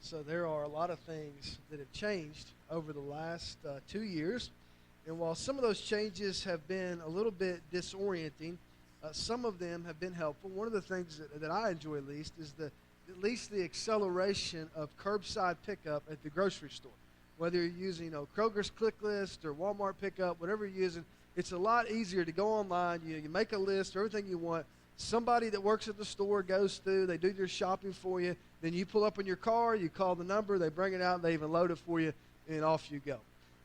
So there are a lot of things that have changed over the last 2 years. And while some of those changes have been a little bit disorienting, some of them have been helpful. One of the things that I enjoy at least is at least the acceleration of curbside pickup at the grocery store. Whether you're using Kroger's Click List or Walmart Pickup, whatever you're using, it's a lot easier to go online. You make a list of everything you want. Somebody that works at the store goes through, they do your shopping for you. Then you pull up in your car, you call the number, they bring it out, and they even load it for you, and off you go.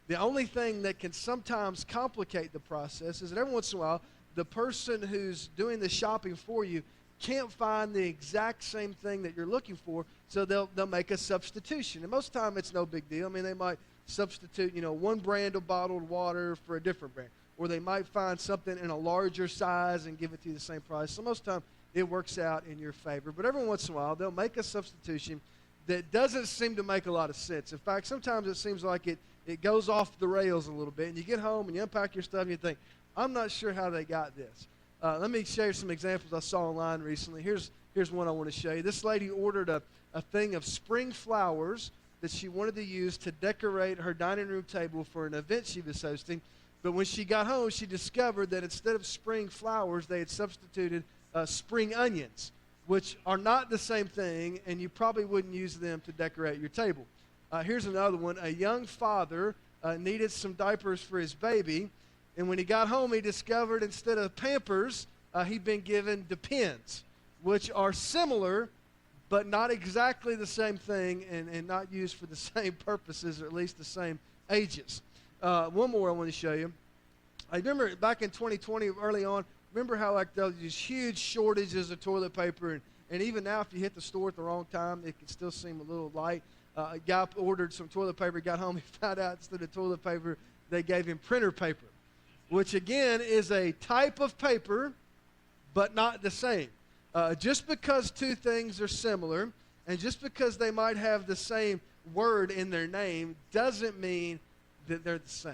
The only thing that can sometimes complicate the process is that every once in a while, the person who's doing the shopping for you can't find the exact same thing that you're looking for, so they'll make a substitution. And most of the time, it's no big deal. I mean, they might substitute, one brand of bottled water for a different brand. Or they might find something in a larger size and give it to you the same price. So most of the time, it works out in your favor. But every once in a while, they'll make a substitution that doesn't seem to make a lot of sense. In fact, sometimes it seems like it goes off the rails a little bit. And you get home and you unpack your stuff and you think, I'm not sure how they got this. Let me share some examples I saw online recently. Here's one I want to show you. This lady ordered a thing of spring flowers that she wanted to use to decorate her dining room table for an event she was hosting. But when she got home, she discovered that instead of spring flowers, they had substituted spring onions, which are not the same thing, and you probably wouldn't use them to decorate your table. Here's another one. A young father needed some diapers for his baby, and when he got home, he discovered instead of Pampers, he'd been given Depends, which are similar, but not exactly the same thing and not used for the same purposes, or at least the same ages. One more I want to show you. I remember back in 2020, early on, remember how there was these huge shortages of toilet paper, and even now if you hit the store at the wrong time, it can still seem a little light. A guy ordered some toilet paper, got home, he found out instead of toilet paper, they gave him printer paper, which again is a type of paper, but not the same. Just because two things are similar, and just because they might have the same word in their name, doesn't mean that they're the same.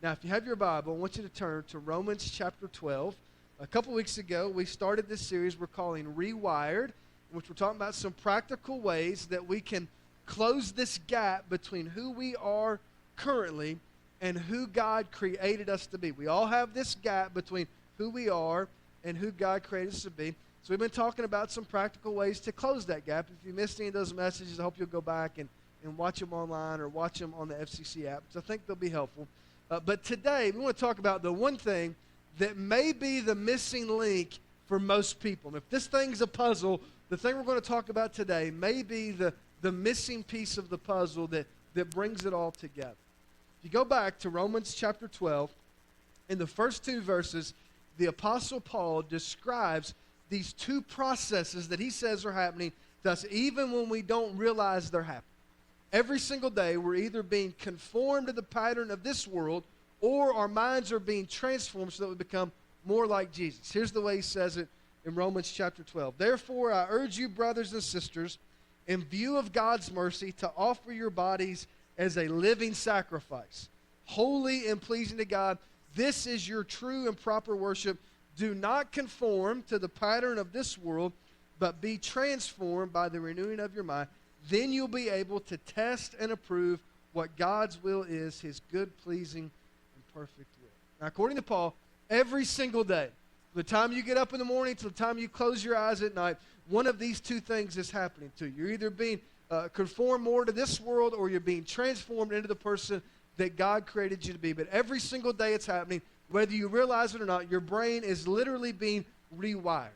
Now, if you have your Bible, I want you to turn to Romans chapter 12. A couple weeks ago, we started this series we're calling Rewired, in which we're talking about some practical ways that we can close this gap between who we are currently and who God created us to be. We all have this gap between who we are and who God created us to be. So we've been talking about some practical ways to close that gap. If you missed any of those messages, I hope you'll go back and watch them online or watch them on the FCC app. So I think they'll be helpful. But today, we want to talk about the one thing that may be the missing link for most people. And if this thing's a puzzle, the thing we're going to talk about today may be the missing piece of the puzzle that brings it all together. If you go back to Romans chapter 12, in the first two verses, the Apostle Paul describes these two processes that he says are happening to us even when we don't realize they're happening. Every single day, we're either being conformed to the pattern of this world or our minds are being transformed so that we become more like Jesus. Here's the way he says it in Romans chapter 12. Therefore, I urge you, brothers and sisters, in view of God's mercy, to offer your bodies as a living sacrifice, holy and pleasing to God. This is your true and proper worship. Do not conform to the pattern of this world, but be transformed by the renewing of your mind. Then you'll be able to test and approve what God's will is, his good, pleasing, and perfect will. Now, according to Paul, every single day, from the time you get up in the morning to the time you close your eyes at night, one of these two things is happening to you. You're either being conformed more to this world or you're being transformed into the person that God created you to be. But every single day it's happening, whether you realize it or not, your brain is literally being rewired.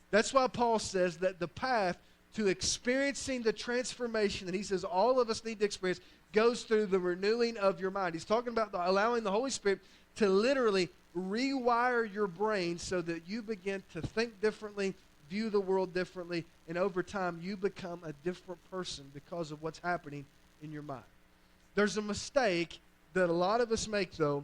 That's why Paul says that the path to experiencing the transformation that he says all of us need to experience goes through the renewing of your mind. He's talking about allowing the Holy Spirit to literally rewire your brain so that you begin to think differently, view the world differently, and over time you become a different person because of what's happening in your mind. There's a mistake that a lot of us make, though,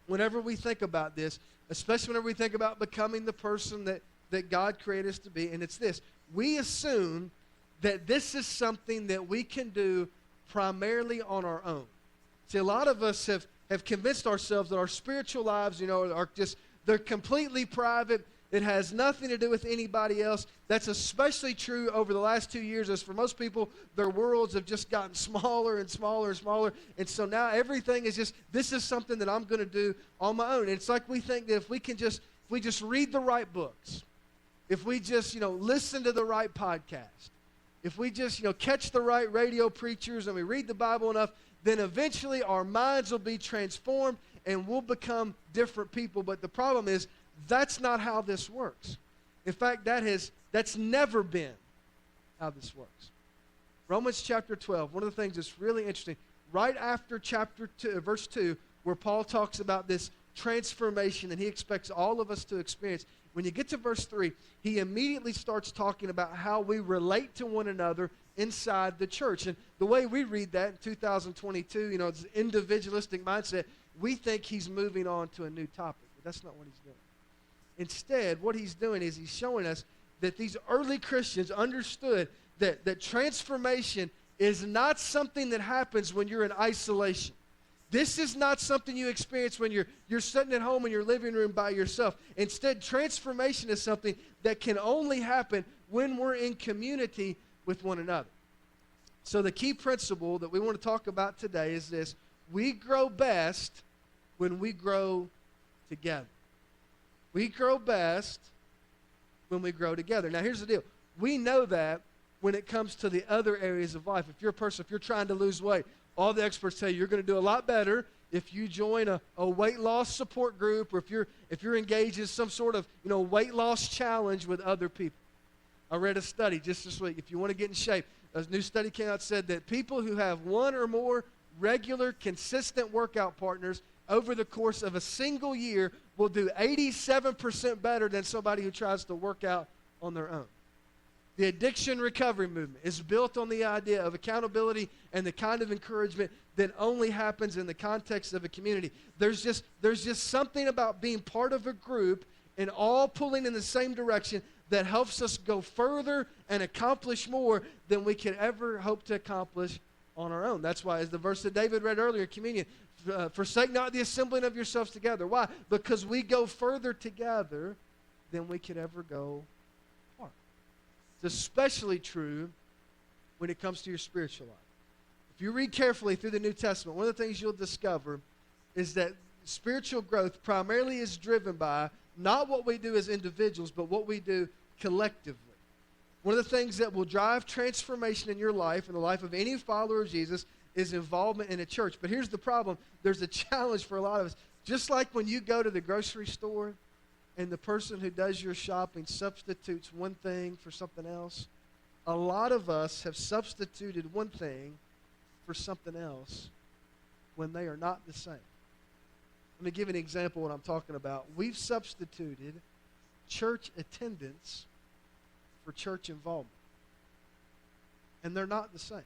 whenever we think about this, especially whenever we think about becoming the person that God created us to be, and it's this. We assume that this is something that we can do primarily on our own. See, a lot of us have convinced ourselves that our spiritual lives, are just, they're completely private, It has nothing to do with anybody else. That's especially true over the last 2 years, as for most people, their worlds have just gotten smaller and smaller and smaller. And so now everything is just, this is something that I'm going to do on my own. And it's like we think that if we just read the right books, if we just, listen to the right podcast, if we just, catch the right radio preachers and we read the Bible enough, then eventually our minds will be transformed and we'll become different people. But the problem is, that's not how this works. In fact, that's never been how this works. Romans chapter 12, one of the things that's really interesting, right after chapter 2, verse 2, where Paul talks about this transformation that he expects all of us to experience, when you get to verse 3, he immediately starts talking about how we relate to one another inside the church. And the way we read that in 2022, it's an individualistic mindset, we think he's moving on to a new topic. But that's not what he's doing. Instead, what he's doing is he's showing us that these early Christians understood that transformation is not something that happens when you're in isolation. This is not something you experience when you're sitting at home in your living room by yourself. Instead, transformation is something that can only happen when we're in community with one another. So the key principle that we want to talk about today is this: we grow best when we grow together. We grow best when we grow together. Now, here's the deal. We know that when it comes to the other areas of life. If you're trying to lose weight, all the experts tell you you're going to do a lot better if you join a weight loss support group, or if you're engaged in some sort of weight loss challenge with other people. I read a study just this week. If you want to get in shape, a new study came out, said that people who have one or more regular, consistent workout partners over the course of a single year will do 87% better than somebody who tries to work out on their own. The addiction recovery movement is built on the idea of accountability and the kind of encouragement that only happens in the context of a community. There's just something about being part of a group and all pulling in the same direction that helps us go further and accomplish more than we could ever hope to accomplish on our own. That's why, as the verse that David read earlier, communion, forsake not the assembling of yourselves together. Why? Because we go further together than we could ever go apart. It's especially true when it comes to your spiritual life. If you read carefully through the New Testament, one of the things you'll discover is that spiritual growth primarily is driven by not what we do as individuals, but what we do collectively. One of the things that will drive transformation in your life and the life of any follower of Jesus is involvement in a church. But here's the problem. There's a challenge for a lot of us. Just like when you go to the grocery store and the person who does your shopping substitutes one thing for something else, a lot of us have substituted one thing for something else when they are not the same. Let me give you an example of what I'm talking about. We've substituted church attendance for church involvement. And they're not the same.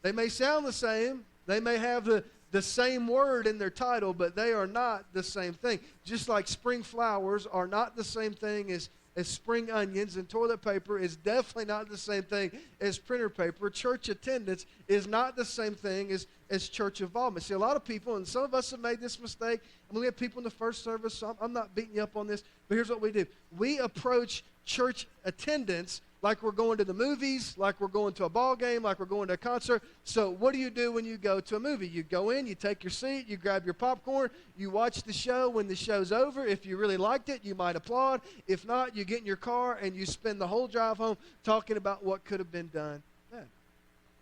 They may sound the same. They may have the same word in their title, but they are not the same thing. Just like spring flowers are not the same thing as spring onions, and toilet paper is definitely not the same thing as printer paper. Church attendance is not the same thing as church involvement. See, a lot of people, and some of us have made this mistake, and we have people in the first service, so I'm not beating you up on this, but here's what we do. We approach church attendance like we're going to the movies, like we're going to a ball game, like we're going to a concert. So what do you do when you go to a movie? You go in, you take your seat, you grab your popcorn, you watch the show. When the show's over, if you really liked it, you might applaud. If not, you get in your car and you spend the whole drive home talking about what could have been done better.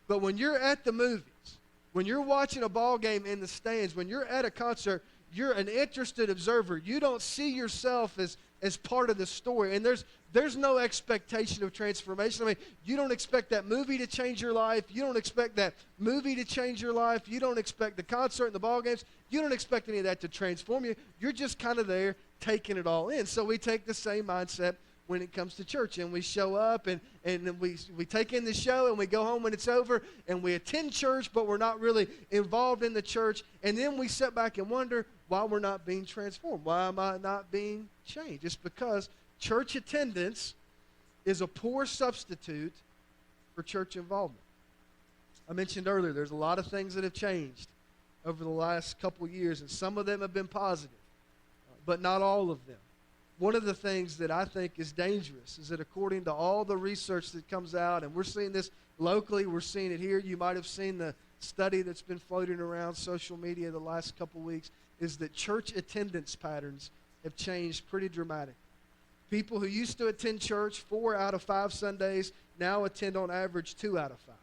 But when you're at the movies, when you're watching a ball game in the stands, when you're at a concert, you're an interested observer. You don't see yourself as part of the story. And there's no expectation of transformation. I mean, you don't expect that movie to change your life. You don't expect that movie to change your life. You don't expect the concert and the ball games. You don't expect any of that to transform you. You're just kind of there taking it all in. So we take the same mindset when it comes to church, and we show up and we take in the show and we go home when it's over, and we attend church, but we're not really involved in the church. And then we sit back and wonder why we're not being transformed. Why am I not being changed? It's because church attendance is a poor substitute for church involvement. I mentioned earlier there's a lot of things that have changed over the last couple years, and some of them have been positive, but not all of them. one of the things that I think is dangerous is that according to all the research that comes out, and we're seeing this locally, we're seeing it here. You might have seen the study that's been floating around social media the last couple weeks, is that church attendance patterns have changed pretty dramatically. People who used to attend church 4 out of 5 Sundays now attend on average 2 out of 5.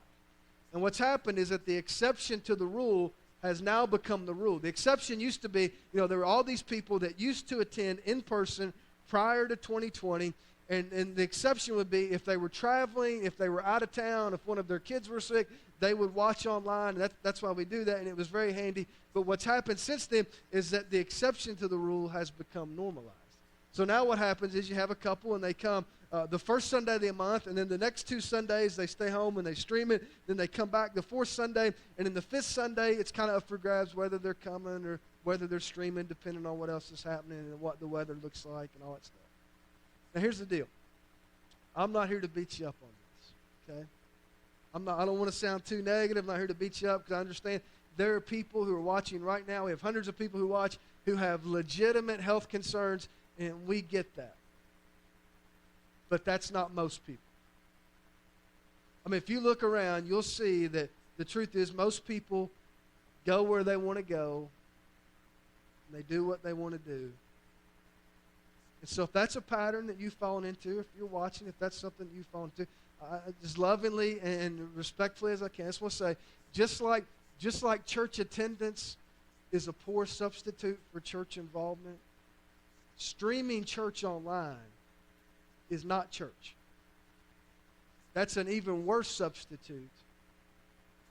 And what's happened is that the exception to the rule has now become the rule. The exception used to be, there were all these people that used to attend in person prior to 2020, and the exception would be if they were traveling, if they were out of town, if one of their kids were sick, they would watch online. That's why we do that, and it was very handy. But what's happened since then is that the exception to the rule has become normalized. So now what happens is you have a couple, and they come the first Sunday of the month, and then the next 2 Sundays they stay home and they stream it. Then they come back the 4th Sunday, and then the 5th Sunday it's kind of up for grabs whether they're coming or whether they're streaming, depending on what else is happening and what the weather looks like and all that stuff. Now here's the deal. I'm not here to beat you up on this, okay? I don't want to sound too negative. I'm not here to beat you up because I understand there are people who are watching right now. We have hundreds of people who watch who have legitimate health concerns, and we get that. But that's not most people. I mean, if you look around, you'll see that the truth is most people go where they want to go, and they do what they want to do. And so if that's a pattern that you've fallen into, if you're watching, if that's something you've fallen into, as lovingly and respectfully as I can, I just want to say, just like church attendance is a poor substitute for church involvement, streaming church online is not church. That's an even worse substitute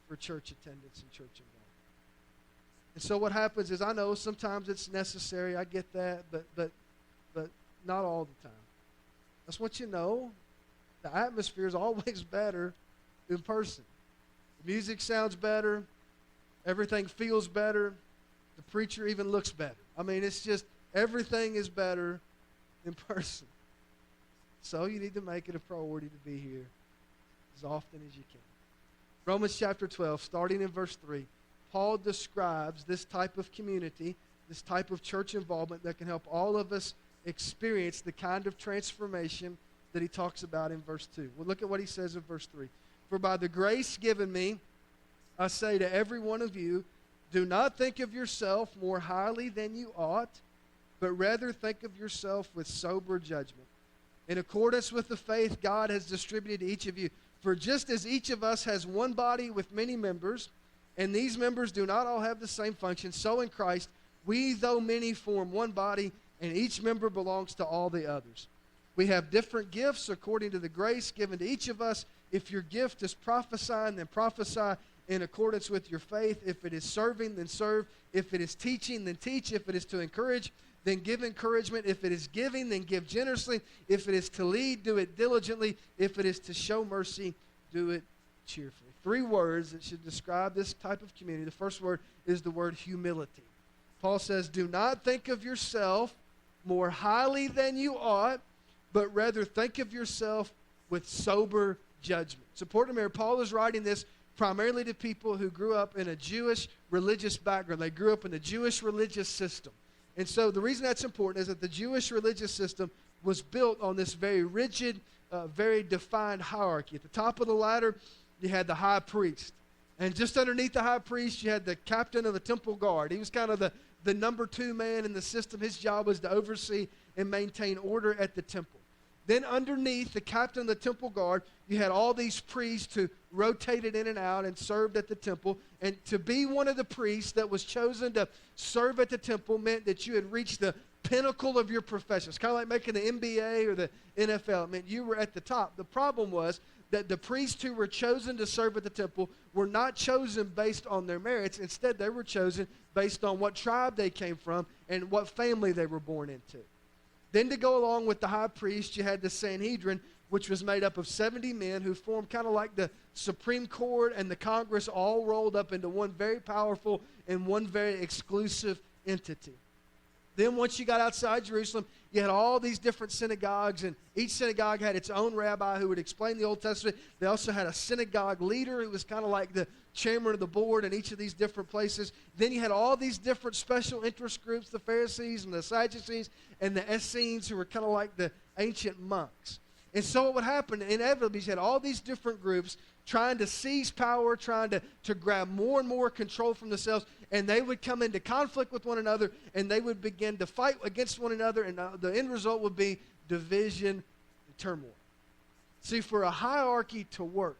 for church attendance and church involvement. And so what happens is, I know sometimes it's necessary, I get that, but not all the time. I just want you to know, the atmosphere is always better in person. The music sounds better. Everything feels better. The preacher even looks better. I mean, it's just, everything is better in person. So you need to make it a priority to be here as often as you can. Romans chapter 12, starting in verse 3, Paul describes this type of community, this type of church involvement that can help all of us experience the kind of transformation that he talks about in verse 2. Well, look at what he says in verse 3. For by the grace given me, I say to every one of you, do not think of yourself more highly than you ought, but rather think of yourself with sober judgment, in accordance with the faith God has distributed to each of you. For just as each of us has one body with many members, and these members do not all have the same function, so in Christ, we, though many, form one body, and each member belongs to all the others. We have different gifts according to the grace given to each of us. If your gift is prophesying, then prophesy in accordance with your faith. If it is serving, then serve. If it is teaching, then teach. If it is to encourage, then give encouragement. If it is giving, then give generously. If it is to lead, do it diligently. If it is to show mercy, do it cheerfully. 3 words that should describe this type of community. The first word is the word humility. Paul says, do not think of yourself more highly than you ought, but rather think of yourself with sober judgment. It's important to remember, Paul is writing this primarily to people who grew up in a Jewish religious background. They grew up in the Jewish religious system. And so the reason that's important is that the Jewish religious system was built on this very rigid, very defined hierarchy. At the top of the ladder, you had the high priest. And just underneath the high priest, you had the captain of the temple guard. He was kind of the number 2 man in the system. His job was to oversee and maintain order at the temple. Then underneath the captain of the temple guard, you had all these priests who rotated in and out and served at the temple. And to be one of the priests that was chosen to serve at the temple meant that you had reached the pinnacle of your profession. It's kind of like making the NBA or the NFL. It meant you were at the top. The problem was that the priests who were chosen to serve at the temple were not chosen based on their merits. Instead, they were chosen based on what tribe they came from and what family they were born into. Then to go along with the high priest, you had the Sanhedrin, which was made up of 70 men who formed kind of like the Supreme Court and the Congress all rolled up into one very powerful and one very exclusive entity. Then once you got outside Jerusalem, you had all these different synagogues, and each synagogue had its own rabbi who would explain the Old Testament. They also had a synagogue leader who was kind of like the chairman of the board in each of these different places. Then you had all these different special interest groups, the Pharisees and the Sadducees and the Essenes, who were kind of like the ancient monks. And so what would happen, inevitably, you had all these different groups trying to seize power, trying to grab more and more control from themselves, and they would come into conflict with one another, and they would begin to fight against one another, and the end result would be division and turmoil. See, for a hierarchy to work,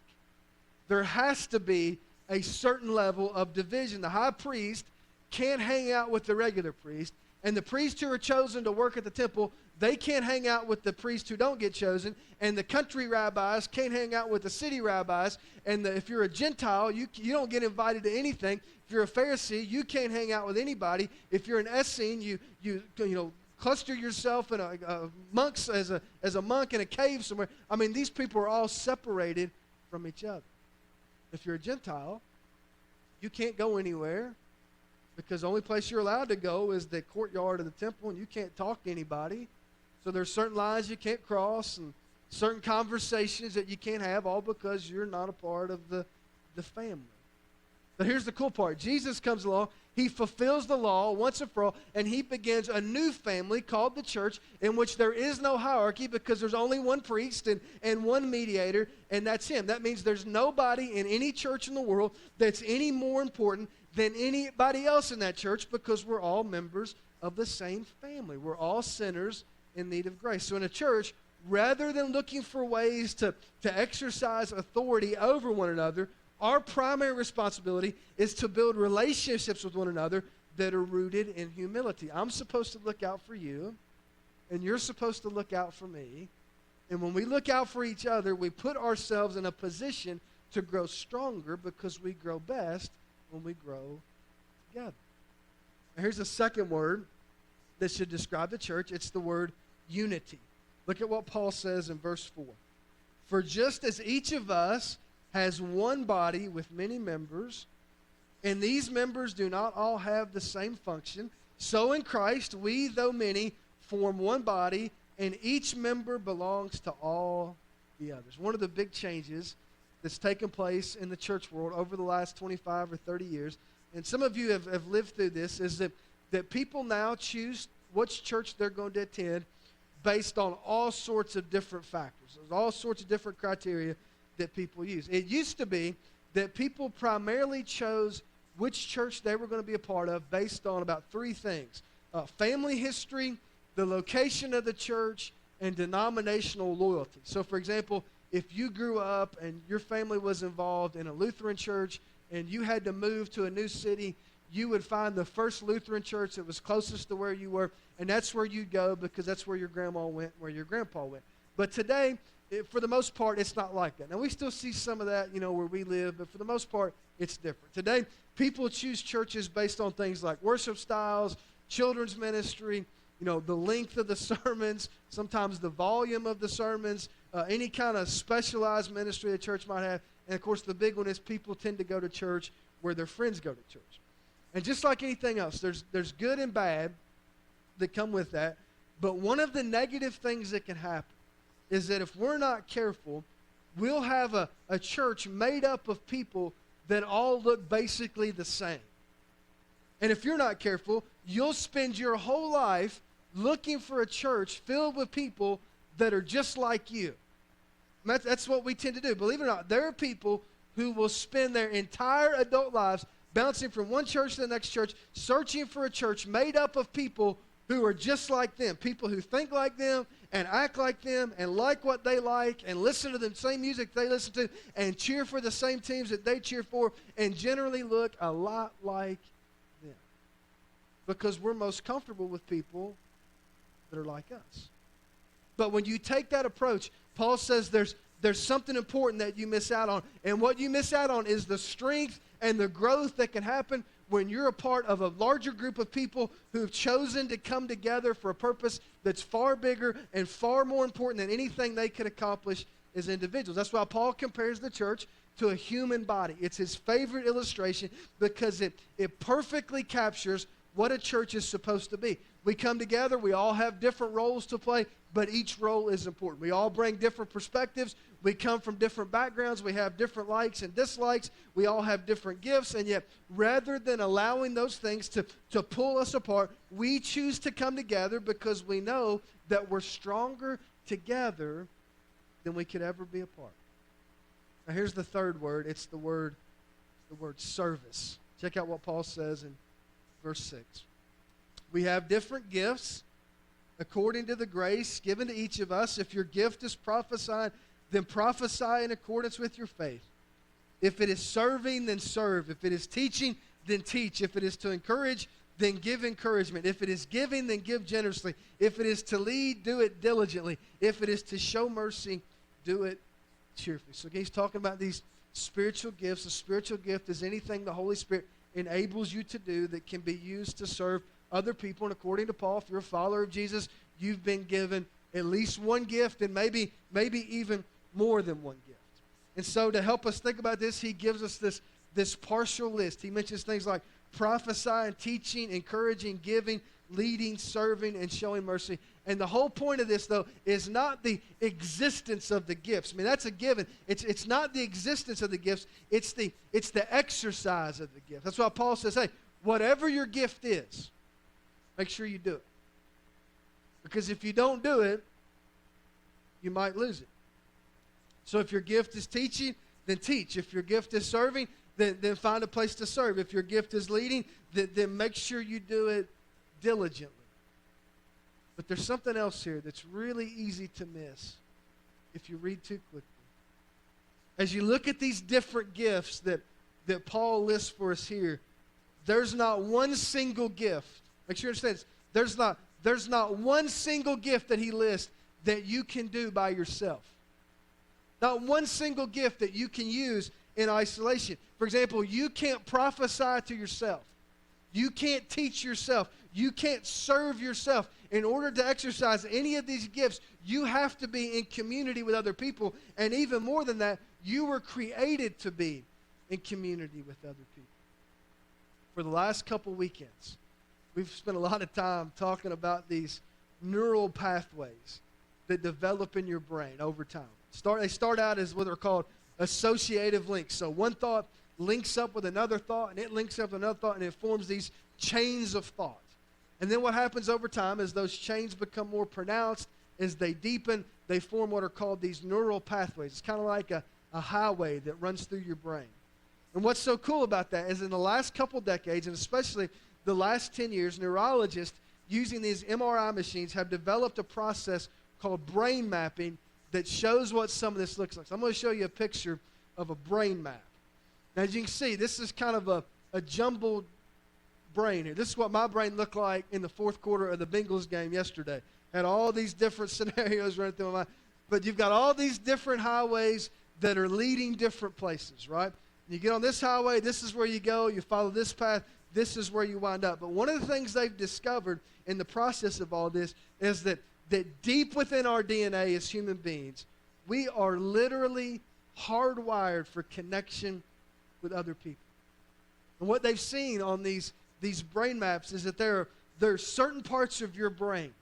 there has to be a certain level of division. The high priest can't hang out with the regular priest, and the priests who are chosen to work at the temple, they can't hang out with the priests who don't get chosen, and the country rabbis can't hang out with the city rabbis, and if you're a Gentile, you don't get invited to anything. If you're a Pharisee, you can't hang out with anybody. If you're an Essene, you cluster yourself in monks as a monk in a cave somewhere. I mean, these people are all separated from each other. If you're a Gentile, you can't go anywhere, because the only place you're allowed to go is the courtyard of the temple, and you can't talk to anybody. So there's certain lines you can't cross and certain conversations that you can't have, all because you're not a part of the family. But here's the cool part. Jesus comes along. He fulfills the law once and for all, and he begins a new family called the church, in which there is no hierarchy, because there's only one priest and one mediator, and that's him. That means there's nobody in any church in the world that's any more important than anybody else in that church, because we're all members of the same family. We're all sinners in need of grace. So in a church, rather than looking for ways to exercise authority over one another, our primary responsibility is to build relationships with one another that are rooted in humility. I'm supposed to look out for you, and you're supposed to look out for me. And when we look out for each other, we put ourselves in a position to grow stronger, because we grow best when we grow together. Now, here's a second word that should describe the church. It's the word unity. Look at what Paul says in verse 4. For just as each of us has one body with many members, and these members do not all have the same function, so in Christ we, though many, form one body, and each member belongs to all the others. One of the big changes that's taken place in the church world over the last 25 or 30 years, and some of you have lived through this, is that people now choose which church they're going to attend based on all sorts of different factors. There's all sorts of different criteria that people use. It used to be that people primarily chose which church they were going to be a part of based on about three things: family history, the location of the church, and denominational loyalty. So, for example, if you grew up and your family was involved in a Lutheran church and you had to move to a new city, you would find the first Lutheran church that was closest to where you were, and that's where you'd go, because that's where your grandma went, where your grandpa went. But today, for the most part, it's not like that. Now, we still see some of that, where we live, but for the most part, it's different. Today, people choose churches based on things like worship styles, children's ministry, the length of the sermons, sometimes the volume of the sermons, any kind of specialized ministry a church might have. And, of course, the big one is people tend to go to church where their friends go to church. And just like anything else, there's good and bad that come with that. But one of the negative things that can happen is that if we're not careful, we'll have a church made up of people that all look basically the same. And if you're not careful, you'll spend your whole life looking for a church filled with people that are just like you. And that's what we tend to do. Believe it or not, there are people who will spend their entire adult lives bouncing from one church to the next church, searching for a church made up of people who are just like them, people who think like them and act like them and like what they like and listen to the same music they listen to and cheer for the same teams that they cheer for and generally look a lot like them. Because we're most comfortable with people that are like us. But when you take that approach, Paul says there's something important that you miss out on. And what you miss out on is the strength and the growth that can happen when you're a part of a larger group of people who've chosen to come together for a purpose that's far bigger and far more important than anything they could accomplish as individuals. That's why Paul compares the church to a human body. It's his favorite illustration because it perfectly captures what a church is supposed to be. We come together, we all have different roles to play, but each role is important. We all bring different perspectives. We come from different backgrounds. We have different likes and dislikes. We all have different gifts, and yet rather than allowing those things to pull us apart, we choose to come together because we know that we're stronger together than we could ever be apart. Now here's the third word. It's the word service. Check out what Paul says in verse 6. We have different gifts according to the grace given to each of us. If your gift is prophesying, then prophesy in accordance with your faith. If it is serving, then serve. If it is teaching, then teach. If it is to encourage, then give encouragement. If it is giving, then give generously. If it is to lead, do it diligently. If it is to show mercy, do it cheerfully. So he's talking about these spiritual gifts. A spiritual gift is anything the Holy Spirit enables you to do that can be used to serve other people. And according to Paul, if you're a follower of Jesus, you've been given at least one gift and maybe even more than one gift. And so to help us think about this, he gives us this partial list. He mentions things like prophesying, teaching, encouraging, giving, leading, serving, and showing mercy. And the whole point of this, though, is not the existence of the gifts. I mean, that's a given. It's not the existence of the gifts. It's the exercise of the gift. That's why Paul says, hey, whatever your gift is, make sure you do it. Because if you don't do it, you might lose it. So if your gift is teaching, then teach. If your gift is serving, then find a place to serve. If your gift is leading, then make sure you do it diligently. But there's something else here that's really easy to miss if you read too quickly. As you look at these different gifts that Paul lists for us here, there's not one single gift. Make sure you understand this. There's not one single gift that he lists that you can do by yourself. Not one single gift that you can use in isolation. For example, you can't prophesy to yourself. You can't teach yourself. You can't serve yourself. In order to exercise any of these gifts, you have to be in community with other people. And even more than that, you were created to be in community with other people. For the last couple weekends, we've spent a lot of time talking about these neural pathways that develop in your brain over time. They start out as what are called associative links. So one thought links up with another thought, and it links up with another thought, and it forms these chains of thought. And then what happens over time is those chains become more pronounced. As they deepen, they form what are called these neural pathways. It's kind of like a highway that runs through your brain. And what's so cool about that is in the last couple decades, and especially the last 10 years, neurologists using these MRI machines have developed a process called brain mapping that shows what some of this looks like. So I'm going to show you a picture of a brain map. Now, as you can see, this is kind of a jumbled brain here. This is what my brain looked like in the fourth quarter of the Bengals game yesterday. Had all these different scenarios running through my mind. But you've got all these different highways that are leading different places, right? You get on this highway, this is where you go. You follow this path, this is where you wind up. But one of the things they've discovered in the process of all this is that deep within our DNA as human beings, we are literally hardwired for connection with other people. And what they've seen on these brain maps is that there are certain parts of your brain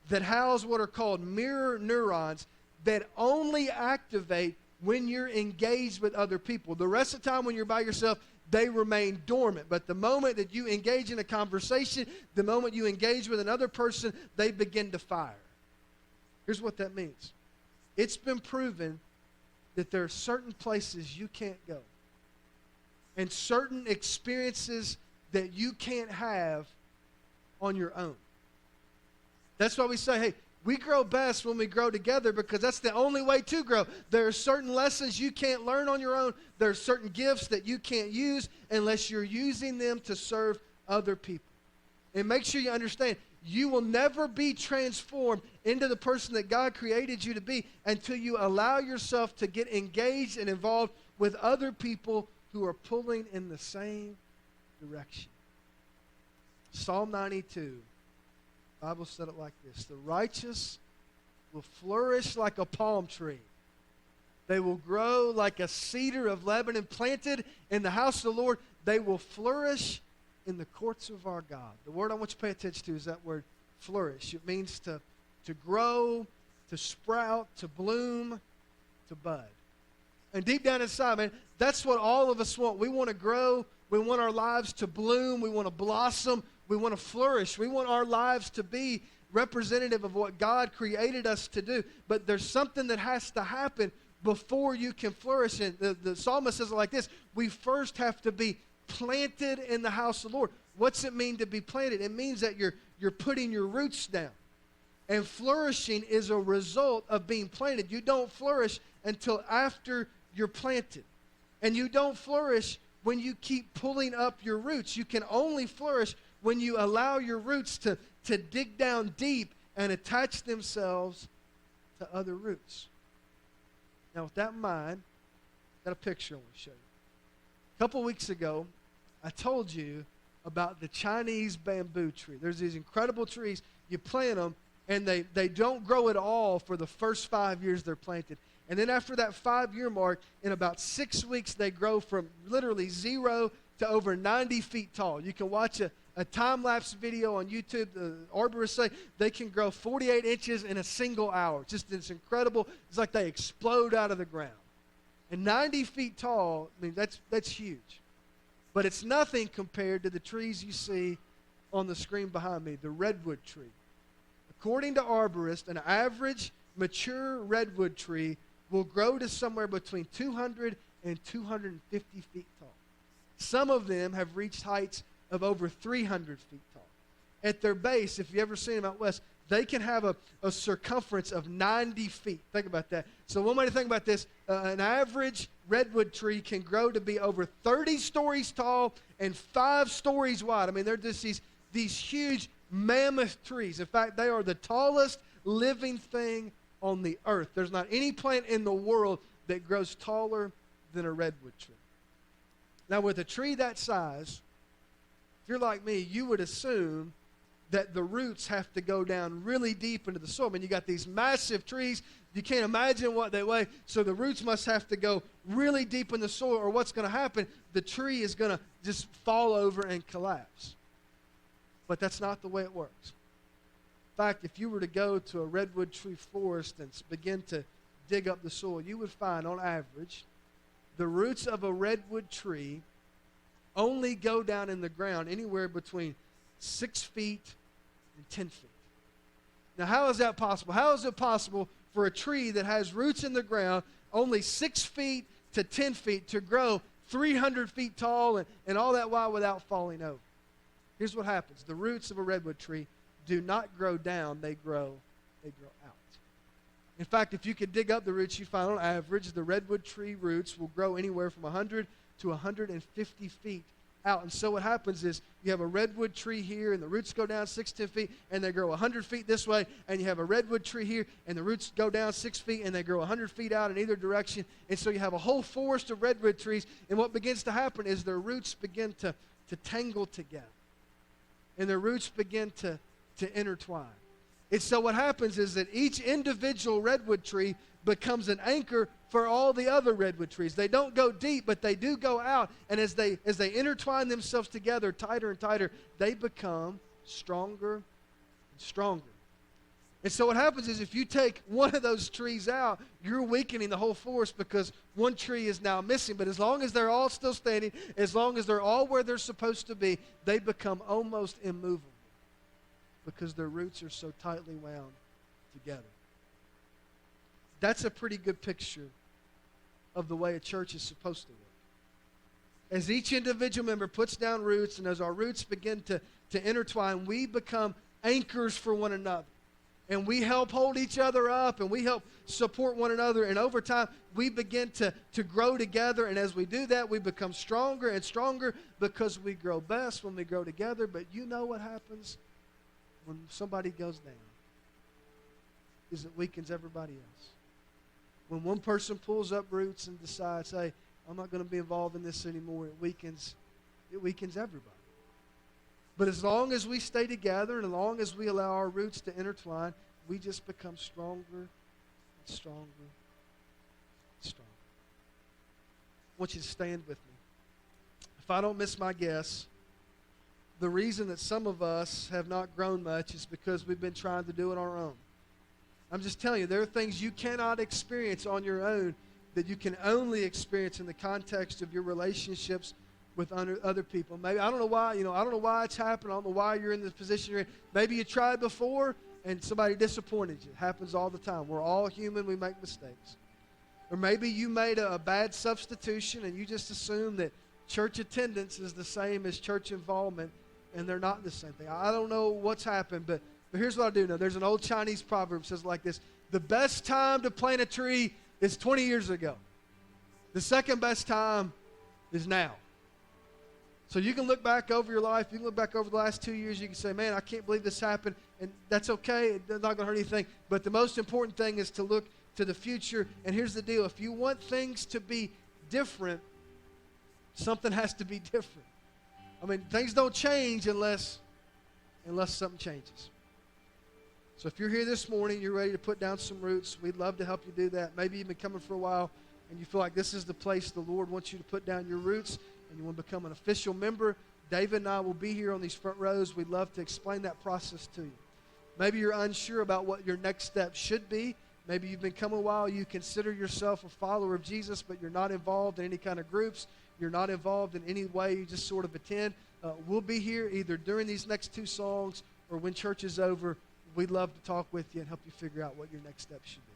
that house what are called mirror neurons that only activate when you're engaged with other people. The rest of the time when you're by yourself, they remain dormant. But the moment that you engage in a conversation, the moment you engage with another person, they begin to fire. Here's what that means. It's been proven that there are certain places you can't go and certain experiences that you can't have on your own. That's why we say, hey, we grow best when we grow together because that's the only way to grow. There are certain lessons you can't learn on your own. There are certain gifts that you can't use unless you're using them to serve other people. And make sure you understand, you will never be transformed into the person that God created you to be until you allow yourself to get engaged and involved with other people who are pulling in the same direction. Psalm 92. The Bible said it like this: the righteous will flourish like a palm tree. They will grow like a cedar of Lebanon planted in the house of the Lord. They will flourish in the courts of our God. The word I want you to pay attention to is that word flourish. It means to grow, to sprout, to bloom, to bud. And deep down inside, man, that's what all of us want. We want to grow. We want our lives to bloom. We want to blossom. We want to flourish. We want our lives to be representative of what God created us to do. But there's something that has to happen before you can flourish. And the psalmist says it like this: we first have to be planted in the house of the Lord. What's it mean to be planted? It means that you're putting your roots down. And flourishing is a result of being planted. You don't flourish until after you're planted. And you don't flourish when you keep pulling up your roots. You can only flourish when you allow your roots to dig down deep and attach themselves to other roots. Now, with that in mind, I've got a picture I want to show you. A couple weeks ago, I told you about the Chinese bamboo tree. There's these incredible trees. You plant them, and they don't grow at all for the first 5 years they're planted. And then after that 5-year mark, in about 6 weeks, they grow from literally 0 to over 90 feet tall. You can watch a time-lapse video on YouTube. The arborists say they can grow 48 inches in a single hour. It's incredible. It's like they explode out of the ground. And 90 feet tall, I mean, that's huge. But it's nothing compared to the trees you see on the screen behind me, the redwood tree. According to arborists, an average mature redwood tree will grow to somewhere between 200 and 250 feet tall. Some of them have reached heights of over 300 feet tall. At their base, if you've ever seen them out west, they can have a circumference of 90 feet. Think about that. So one way to think about this, an average redwood tree can grow to be over 30 stories tall and 5 stories wide. I mean, they're just these huge mammoth trees. In fact, they are the tallest living thing on the earth. There's not any plant in the world that grows taller than a redwood tree. Now, with a tree that size, if you're like me, you would assume that the roots have to go down really deep into the soil. I mean, you got these massive trees. You can't imagine what they weigh. So the roots must have to go really deep in the soil, or what's going to happen? The tree is going to just fall over and collapse. But that's not the way it works. In fact, if you were to go to a redwood tree forest and begin to dig up the soil, you would find, on average, the roots of a redwood tree only go down in the ground anywhere between 6 feet and 10 feet. Now, how is that possible? How is it possible for a tree that has roots in the ground only 6 feet to 10 feet to grow 300 feet tall and all that while without falling over? Here's what happens. The roots of a redwood tree do not grow down, they grow out. In fact, if you could dig up the roots, you find on average the redwood tree roots will grow anywhere from 100 to 150 feet out. And so what happens is you have a redwood tree here, and the roots go down 10 feet, and they grow 100 feet this way. And you have a redwood tree here, and the roots go down 6 feet, and they grow 100 feet out in either direction. And so you have a whole forest of redwood trees. And what begins to happen is their roots begin to tangle together. And their roots begin to intertwine. And so what happens is that each individual redwood tree becomes an anchor for all the other redwood trees. They don't go deep, but they do go out. And as they intertwine themselves together tighter and tighter, they become stronger and stronger. And so what happens is if you take one of those trees out, you're weakening the whole forest because one tree is now missing. But as long as they're all still standing, as long as they're all where they're supposed to be, they become almost immovable because their roots are so tightly wound together. That's a pretty good picture of the way a church is supposed to work. As each individual member puts down roots, and as our roots begin to intertwine, we become anchors for one another. And we help hold each other up, and we help support one another. And over time, we begin to grow together. And as we do that, we become stronger and stronger because we grow best when we grow together. But you know what happens when somebody goes down? Is it weakens everybody else. When one person pulls up roots and decides, hey, I'm not going to be involved in this anymore, it weakens everybody. But as long as we stay together and as long as we allow our roots to intertwine, we just become stronger and stronger and stronger. I want you to stand with me. If I don't miss my guess, the reason that some of us have not grown much is because we've been trying to do it on our own. I'm just telling you, there are things you cannot experience on your own that you can only experience in the context of your relationships with other people. Maybe, I don't know why, I don't know why it's happened. I don't know why you're in the position you're in. Maybe you tried before and somebody disappointed you. It happens all the time. We're all human. We make mistakes. Or maybe you made a bad substitution and you just assume that church attendance is the same as church involvement, and they're not the same thing. I don't know what's happened, but here's what I do know. There's an old Chinese proverb that says like this: the best time to plant a tree is 20 years ago. The second best time is now. So you can look back over your life. You can look back over the last 2 years. You can say, man, I can't believe this happened. And that's okay. It's not going to hurt anything. But the most important thing is to look to the future. And here's the deal. If you want things to be different, something has to be different. I mean, things don't change unless something changes. So if you're here this morning, you're ready to put down some roots, we'd love to help you do that. Maybe you've been coming for a while and you feel like this is the place the Lord wants you to put down your roots and you want to become an official member. David and I will be here on these front rows. We'd love to explain that process to you. Maybe you're unsure about what your next step should be. Maybe you've been coming a while. You consider yourself a follower of Jesus, but you're not involved in any kind of groups. You're not involved in any way. You just sort of attend. We'll be here either during these next two songs or when church is over. We'd love to talk with you and help you figure out what your next step should be.